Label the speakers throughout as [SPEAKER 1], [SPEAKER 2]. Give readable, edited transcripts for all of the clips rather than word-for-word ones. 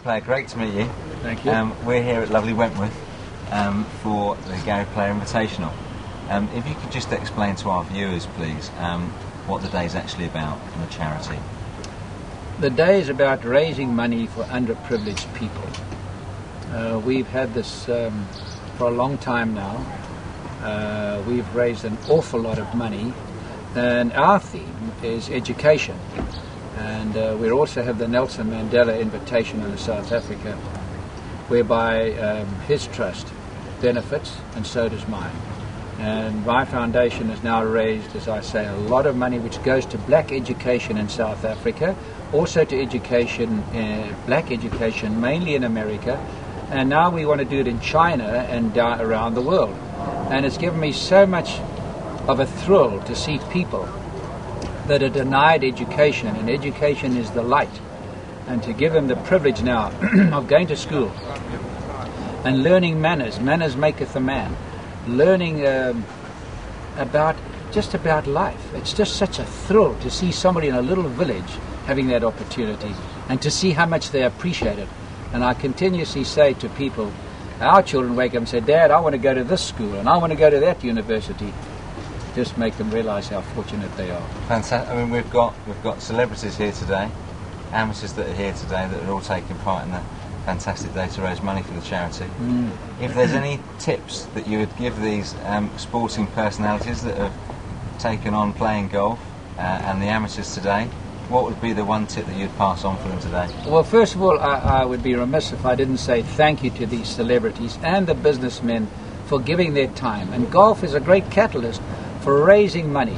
[SPEAKER 1] Player, great to meet you.
[SPEAKER 2] Thank you.
[SPEAKER 1] We're here at lovely Wentworth for the Gary Player Invitational. If you could just explain to our viewers, please, what the day is actually about and the charity.
[SPEAKER 2] The day is about raising money for underprivileged people. We've had this for a long time now. We've raised an awful lot of money, and our theme is education. And we also have the Nelson Mandela Invitation in South Africa, whereby his trust benefits, and so does mine. And my foundation has now raised, as I say, a lot of money which goes to black education in South Africa, also to education, black education, mainly in America, and now we want to do it in China and around the world. And it's given me so much of a thrill to see people that are denied education, and education is the light, and to give them the privilege now of going to school and learning manners. Manners maketh a man. Learning about life. It's just such a thrill to see somebody in a little village having that opportunity, and to see how much they appreciate it. And I continuously say to people, our children wake up and say, "Dad, I want to go to this school and I want to go to that university." Just make them realise how fortunate they are.
[SPEAKER 1] Fantastic. I mean, we've got celebrities here today, amateurs that are here today that are all taking part in the fantastic day to raise money for the charity. If there's any tips that you would give these sporting personalities that have taken on playing golf and the amateurs today, what would be the one tip that you'd pass on for them today?
[SPEAKER 2] Well, first of all, I would be remiss if I didn't say thank you to these celebrities and the businessmen for giving their time. And golf is a great catalyst for raising money.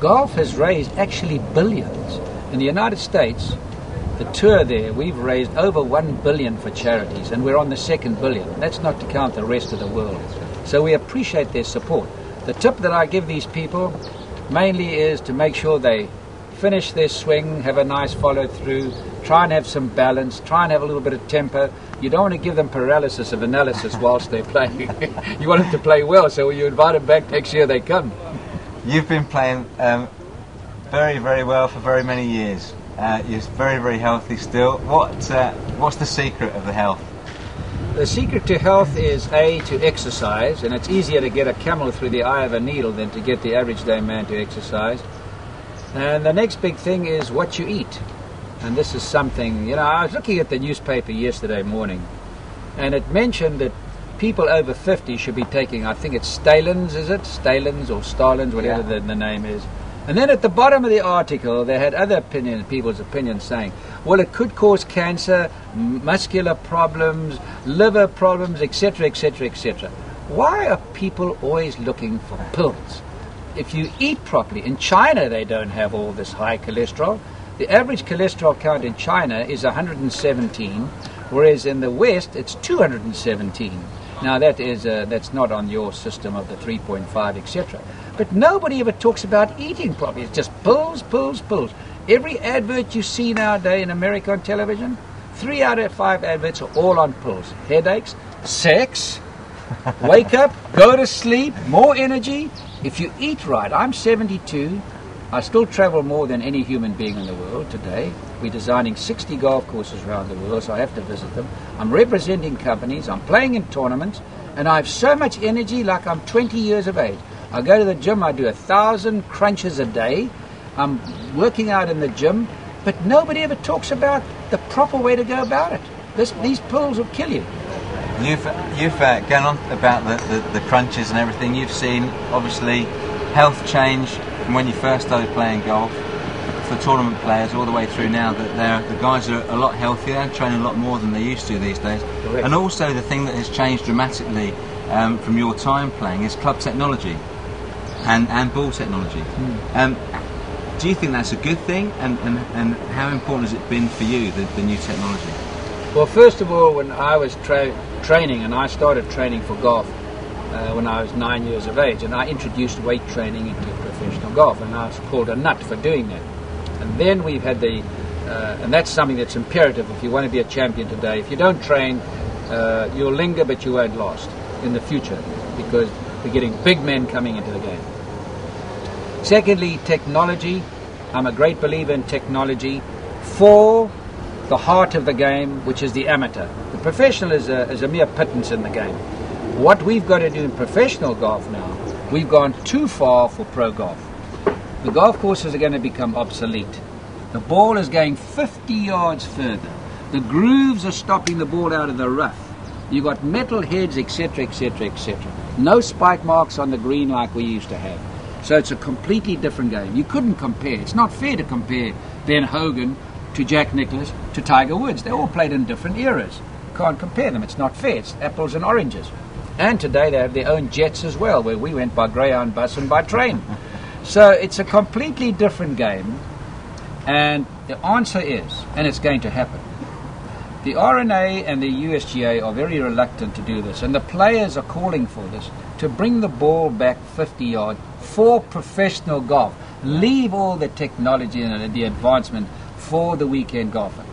[SPEAKER 2] Golf has raised actually billions. In the United States, the tour there, we've raised over $1 billion for charities, and we're on the second billion. That's not to count the rest of the world. So we appreciate their support. The tip that I give these people mainly is to make sure they finish their swing, have a nice follow through, try and have some balance, try and have a little bit of temper. You don't want to give them paralysis of analysis whilst they're playing. You want them to play well, so when you invite them back next year, they come.
[SPEAKER 1] You've been playing very, very well for very many years. You're very, very healthy still. What's the secret of the health?
[SPEAKER 2] The secret to health is to exercise, and it's easier to get a camel through the eye of a needle than to get the average day man to exercise. And the next big thing is what you eat. And this is something, I was looking at the newspaper yesterday morning, and it mentioned that people over 50 should be taking, I think it's Stalins, is it? Stalins or Stalins, whatever the name is. And then at the bottom of the article, they had other people's opinions saying, well, it could cause cancer, muscular problems, liver problems, etc., etc., etc. Why are people always looking for pills? If you eat properly, in China they don't have all this high cholesterol. The average cholesterol count in China is 117, whereas in the West it's 217. Now that's not on your system of the 3.5, etc. But nobody ever talks about eating properly. It's just pills, pills, pills. Every advert you see nowadays in America on television, 3 out of 5 adverts are all on pills. Headaches, sex, wake up, go to sleep, more energy. If you eat right, I'm 72. I still travel more than any human being in the world today. We're designing 60 golf courses around the world, so I have to visit them. I'm representing companies, I'm playing in tournaments, and I have so much energy like I'm 20 years of age. I go to the gym, I do 1,000 crunches a day. I'm working out in the gym, but nobody ever talks about the proper way to go about it. These pills will kill you.
[SPEAKER 1] You've gone on about the crunches and everything. You've seen, obviously, health change from when you first started playing golf for tournament players all the way through now, that the guys are a lot healthier and training a lot more than they used to these days.
[SPEAKER 2] Correct.
[SPEAKER 1] And also the thing that has changed dramatically from your time playing is club technology and ball technology. Do you think that's a good thing, and how important has it been for you, the new technology?
[SPEAKER 2] Well, first of all, when I was training, and I started training for golf when I was 9 years of age, and I introduced weight training into professional golf, and I was called a nut for doing that. And then we've had and that's something that's imperative if you want to be a champion today. If you don't train, you'll linger, but you won't last in the future, because we're getting big men coming into the game. Secondly, technology. I'm a great believer in technology for the heart of the game, which is the amateur. The professional is a mere pittance in the game. What we've got to do in professional golf now, we've gone too far for pro golf. The golf courses are going to become obsolete. The ball is going 50 yards further. The grooves are stopping the ball out of the rough. You've got metal heads, etc., etc., etc. No spike marks on the green like we used to have. So it's a completely different game. You couldn't compare. It's not fair to compare Ben Hogan to Jack Nicklaus to Tiger Woods. They all played in different eras. You can't compare them. It's not fair. It's apples and oranges. And today they have their own jets as well, where we went by Greyhound bus and by train. So it's a completely different game. And the answer is, and it's going to happen, the RNA and the USGA are very reluctant to do this, and the players are calling for this, to bring the ball back 50 yards for professional golf. Leave all the technology and the advancement for the weekend golfer.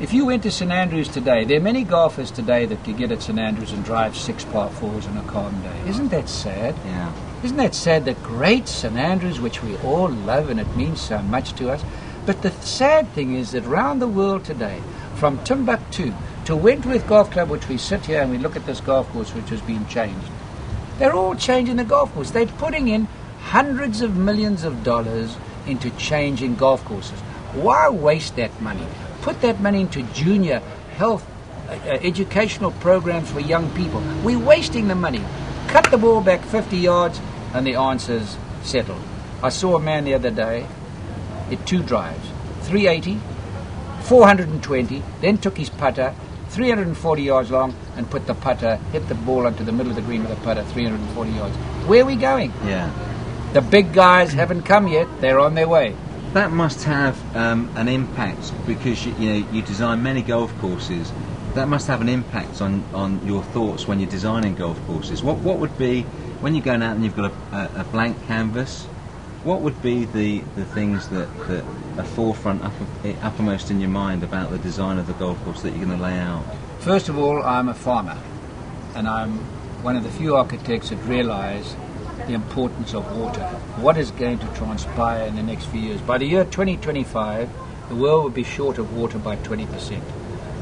[SPEAKER 2] If you went to St Andrews today, there are many golfers today that could get at St Andrews and drive 6 par 4s on a calm day. Isn't that sad?
[SPEAKER 1] Yeah.
[SPEAKER 2] Isn't that sad that great St Andrews, which we all love and it means so much to us, but the sad thing is that around the world today, from Timbuktu to Wentworth Golf Club, which we sit here and we look at this golf course which has been changed, they're all changing the golf course. They're putting in hundreds of millions of dollars into changing golf courses. Why waste that money? Put that money into junior health educational programs for young people. We're wasting the money. Cut the ball back 50 yards and the answer's settled. I saw a man the other day hit 2 drives, 380, 420, then took his putter, 340 yards long, and put the putter, hit the ball onto the middle of the green with a putter, 340 yards. Where are we going?
[SPEAKER 1] Yeah.
[SPEAKER 2] The big guys haven't come yet. They're on their way.
[SPEAKER 1] That must have an impact, because you design many golf courses. That must have an impact on your thoughts when you're designing golf courses. What would be, when you're going out and you've got a blank canvas, what would be the things that are forefront, uppermost in your mind about the design of the golf course that you're going to lay out?
[SPEAKER 2] First of all, I'm a farmer, and I'm one of the few architects that realise the importance of water. What is going to transpire in the next few years? By the year 2025, the world will be short of water by 20%.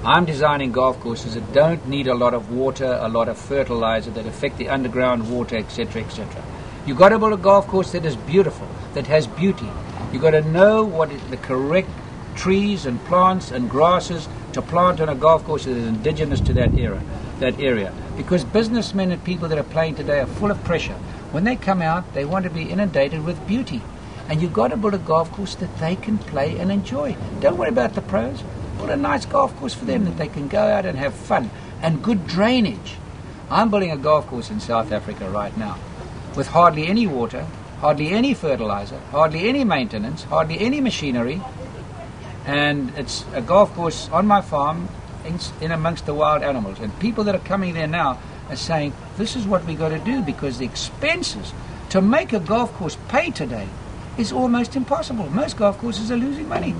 [SPEAKER 2] I'm designing golf courses that don't need a lot of water, a lot of fertilizer, that affect the underground water, etc., etc. You've got to build a golf course that is beautiful, that has beauty. You've got to know what is the correct trees and plants and grasses to plant on a golf course that is indigenous to that area. Because businessmen and people that are playing today are full of pressure. When they come out, they want to be inundated with beauty. And you've got to build a golf course that they can play and enjoy. Don't worry about the pros. Build a nice golf course for them that they can go out and have fun. And good drainage. I'm building a golf course in South Africa right now with hardly any water, hardly any fertilizer, hardly any maintenance, hardly any machinery. And it's a golf course on my farm in amongst the wild animals. And people that are coming there now are saying, this is what we got to do, because the expenses to make a golf course pay today is almost impossible. Most golf courses are losing money.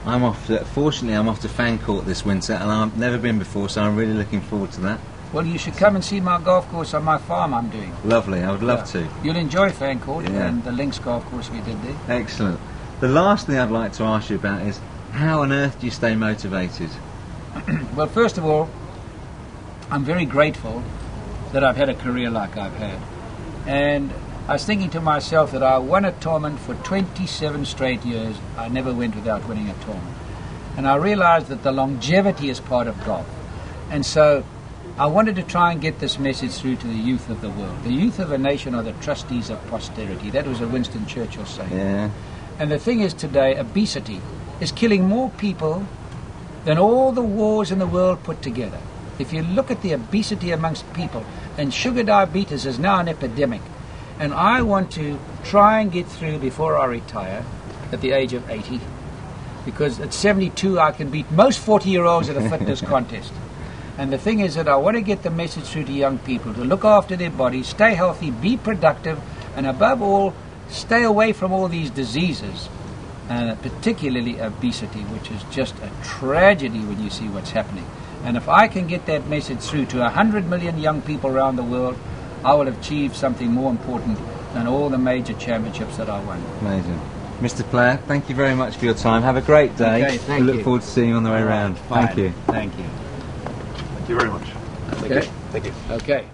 [SPEAKER 1] Fortunately, I'm off to Fancourt this winter, and I've never been before, so I'm really looking forward to that.
[SPEAKER 2] Well, you should come and see my golf course on my farm I'm doing.
[SPEAKER 1] Lovely, I would love to.
[SPEAKER 2] You'll enjoy Fancourt and the links golf course we did there.
[SPEAKER 1] Excellent. The last thing I'd like to ask you about is, how on earth do you stay motivated?
[SPEAKER 2] Well, first of all, I'm very grateful that I've had a career like I've had. And I was thinking to myself that I won a tournament for 27 straight years. I never went without winning a tournament. And I realized that the longevity is part of golf. And so I wanted to try and get this message through to the youth of the world. The youth of a nation are the trustees of posterity. That was a Winston Churchill saying.
[SPEAKER 1] Yeah.
[SPEAKER 2] And the thing is today, obesity is killing more people than all the wars in the world put together. If you look at the obesity amongst people, and sugar diabetes is now an epidemic. And I want to try and get through before I retire at the age of 80. Because at 72 I can beat most 40-year-olds at a fitness contest. And the thing is that I want to get the message through to young people to look after their bodies, stay healthy, be productive, and above all, stay away from all these diseases, and particularly obesity, which is just a tragedy when you see what's happening. And if I can get that message through to 100 million young people around the world, I will achieve something more important than all the major championships that I won.
[SPEAKER 1] Amazing. Mr. Player, thank you very much for your time. Have a great day.
[SPEAKER 2] Okay, thank
[SPEAKER 1] we look
[SPEAKER 2] you.
[SPEAKER 1] forward to seeing you on the way around.
[SPEAKER 2] Fine.
[SPEAKER 1] Thank you.
[SPEAKER 2] Thank you.
[SPEAKER 3] Thank you very much.
[SPEAKER 2] Okay.
[SPEAKER 3] Thank you.
[SPEAKER 2] Okay.